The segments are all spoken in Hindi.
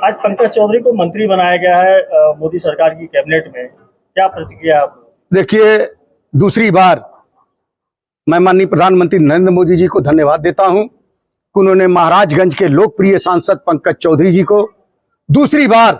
आज पंकज चौधरी को मंत्री बनाया गया है मोदी सरकार की कैबिनेट में, क्या प्रतिक्रिया आप? देखिए, दूसरी बार मैं माननीय प्रधानमंत्री नरेंद्र मोदी जी को धन्यवाद देता हूं कि उन्होंने महाराजगंज के लोकप्रिय सांसद पंकज चौधरी जी को दूसरी बार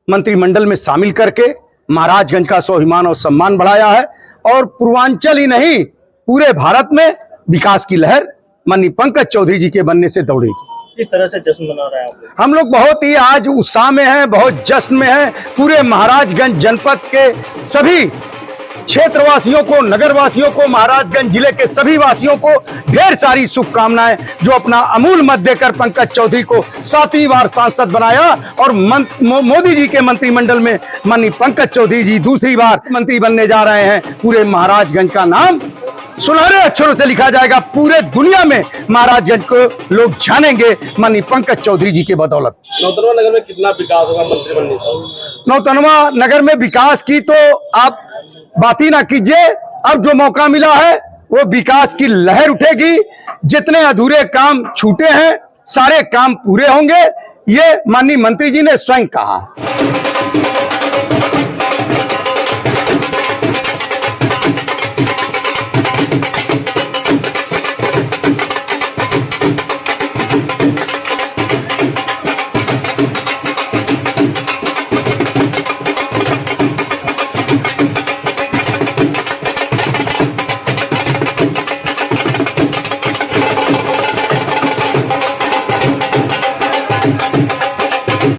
मंत्रिमंडल में शामिल करके महाराजगंज का स्वाभिमान और सम्मान बढ़ाया है। और पूर्वांचल ही नहीं, पूरे भारत में विकास की लहर माननीय पंकज चौधरी जी के बनने से दौड़ेगी। किस तरह से जश्न मना रहे हैं आप लोग? हम लोग बहुत ही आज उत्साह में हैं, बहुत जश्न में हैं। पूरे महाराजगंज जनपद के सभी क्षेत्रवासियों को, नगरवासियों को, महाराजगंज जिले के सभी वासियों को ढेर सारी शुभकामनाएं, जो अपना अमूल मत देकर पंकज चौधरी को 7वीं बार सांसद बनाया और मोदी जी के मंत्रिमंडल में माननीय पंकज चौधरी जी दूसरी बार मंत्री बनने जा रहे हैं। पूरे महाराजगंज का नाम सुनहरे अक्षरों से लिखा जाएगा। पूरे दुनिया में महाराजगंज को लोग जानेंगे माननीय पंकज चौधरी जी के बदौलत। नौतनवा नगर में कितना विकास होगा मंत्री बनने से? नौतनवा नगर में विकास की तो आप बात ही ना कीजिए। अब जो मौका मिला है वो विकास की लहर उठेगी। जितने अधूरे काम छूटे हैं सारे काम पूरे होंगे, ये माननीय मंत्री जी ने स्वयं कहा।